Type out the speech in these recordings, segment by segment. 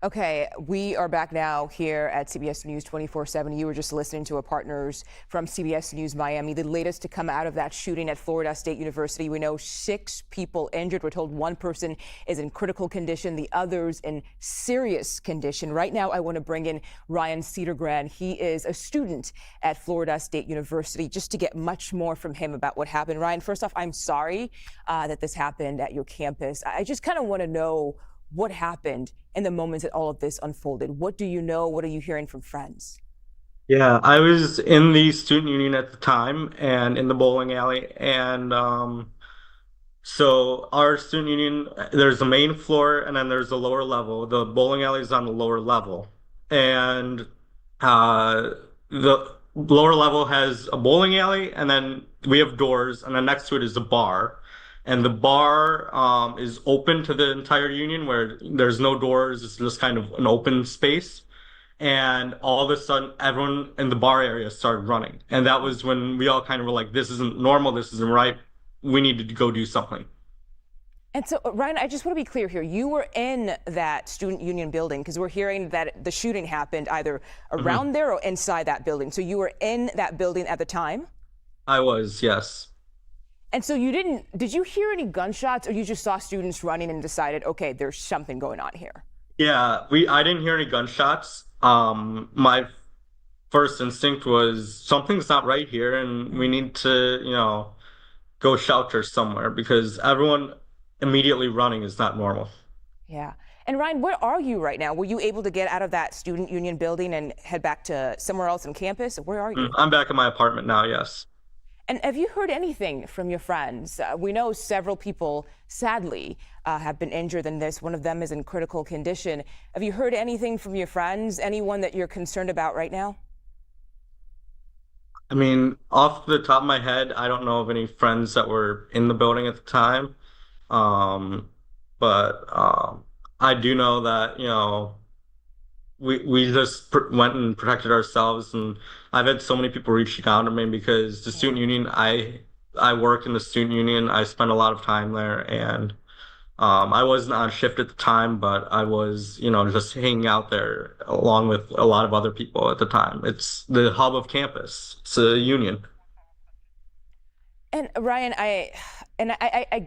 Okay, we are back now here at CBS News 24/7. You were just listening to our partners from CBS News Miami, the latest to come out of that shooting at Florida State University. We know 6 people injured. We're told 1 person is in critical condition, the others in serious condition. Right now, I want to bring in Ryan Cedergren. He is a student at Florida State University, just to get much more from him about what happened. Ryan, first off, I'm sorry that this happened at your campus. I just kind of want to know what happened in the moments that all of this unfolded. What do you know? What are you hearing from friends? Yeah, I was in the student union at the time and in the bowling alley. And so our student union, there's the main floor and then there's the lower level. The bowling alley is on the lower level. And uh, the lower level has a bowling alley and then we have doors and then next to it is a bar. And the bar is open to the entire union where there's no doors. It's just kind of an open space. And all of a sudden, everyone in the bar area started running. And that was when we all kind of were like, this isn't normal. This isn't right. We need to go do something. And so, Ryan, I just want to be clear here. You were in that student union building because we're hearing that the shooting happened either around there or inside that building. So you were in that building at the time? I was, yes. And so did you hear any gunshots, or you just saw students running and decided, okay, there's something going on here? Yeah, I didn't hear any gunshots. My first instinct was something's not right here and we need to, go shelter somewhere because everyone immediately running is not normal. Yeah. And Ryan, where are you right now? Were you able to get out of that student union building and head back to somewhere else on campus? Where are you? I'm back in my apartment now, yes. And have you heard anything from your friends? We know several people, sadly, have been injured in this. One of them is in critical condition. Have you heard anything from your friends? Anyone that you're concerned about right now? I mean, off the top of my head, I don't know of any friends that were in the building at the time. Um, but I do know that, we just went and protected ourselves. And I've had so many people reaching out to me because the student union, I work in the student union. I spend a lot of time there. And I wasn't on shift at the time, but I was, just hanging out there along with a lot of other people at the time. It's the hub of campus. It's a union. And Ryan, I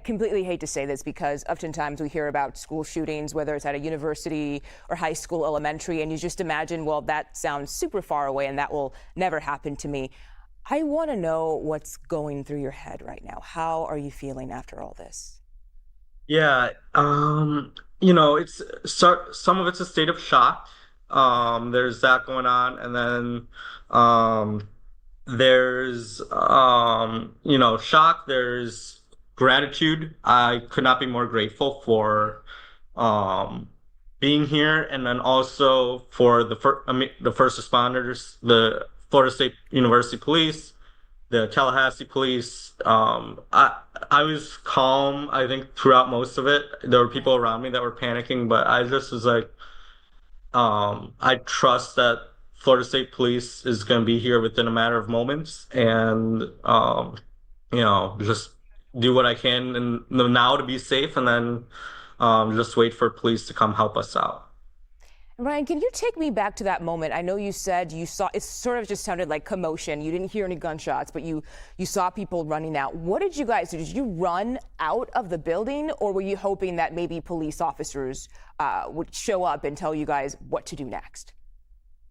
completely hate to say this because oftentimes we hear about school shootings, whether it's at a university or high school, elementary, and you just imagine, well, that sounds super far away and that will never happen to me. I want to know what's going through your head right now. How are you feeling after all this? Yeah, some of it's a state of shock. There's that going on, and then there's shock. There's gratitude. I could not be more grateful for being here, and then also for the first responders, the Florida State University Police, the Tallahassee Police. I was calm, I think, throughout most of it. There were people around me that were panicking, but I just was like, I trust that Florida State Police is going to be here within a matter of moments, and just do what I can and now to be safe, and then just wait for police to come help us out. Ryan, can you take me back to that moment? I know you said you saw, it sort of just sounded like commotion. You didn't hear any gunshots, but you saw people running out. What did you guys do? Did you run out of the building, or were you hoping that maybe police officers would show up and tell you guys what to do next?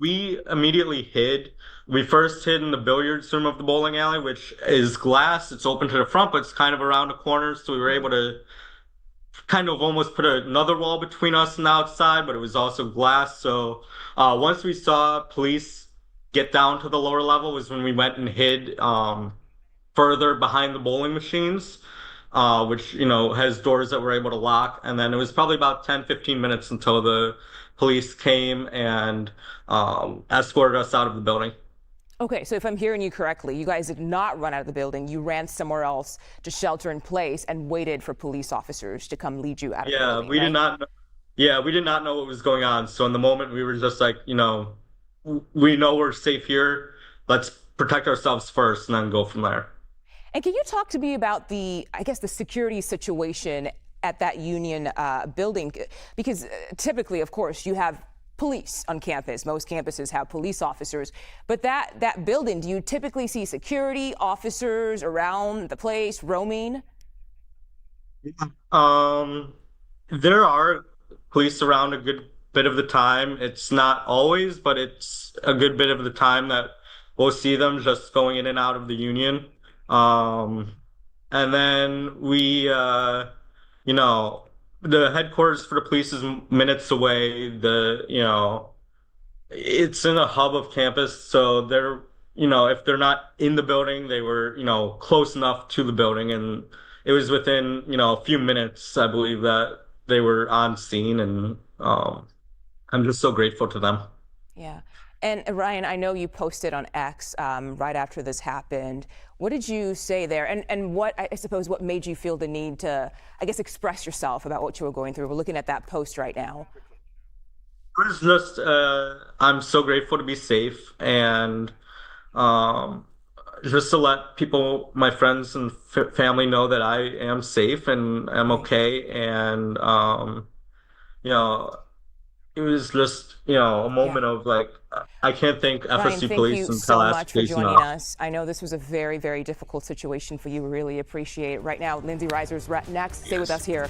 We immediately hid. We first hid in the billiards room of the bowling alley, which is glass. It's open to the front, but it's kind of around a corner, so we were able to kind of almost put another wall between us and the outside, but it was also glass. So once we saw police get down to the lower level was when we went and hid further behind the bowling machines, which, has doors that we're able to lock. And then it was probably about 10-15 minutes until the police came and escorted us out of the building. Okay, so if I'm hearing you correctly, you guys did not run out of the building. You ran somewhere else to shelter in place and waited for police officers to come lead you out of the Yeah, building, we did right? not. Yeah, we did not know what was going on. So in the moment, we were just like, we know we're safe here. Let's protect ourselves first, and then go from there. And can you talk to me about I guess, the security situation at that union building? Because typically, of course, you have police on campus. Most campuses have police officers. But that building, do you typically see security officers around the place roaming? There are police around a good bit of the time. It's not always, but it's a good bit of the time that we'll see them just going in and out of the union. And then you know, the headquarters for the police is minutes away. It's in the hub of campus, so if they're not in the building, they were, close enough to the building, and it was within, a few minutes, I believe, that they were on scene, and I'm just so grateful to them. Yeah. And Ryan, I know you posted on X right after this happened. What did you say there? And what, I suppose, what made you feel the need to, I guess, express yourself about what you were going through? We're looking at that post right now. It was just, I'm so grateful to be safe, and just to let people, my friends and family, know that I am safe and I'm okay. And you know, it was just, a Yeah. moment of like, I can't thank Ryan, FSU thank police you until so I asked much for Jason joining off. us. I know this was a very, very difficult situation for you. We really appreciate it. Right now, Lindsay Reiser's next. Stay with us here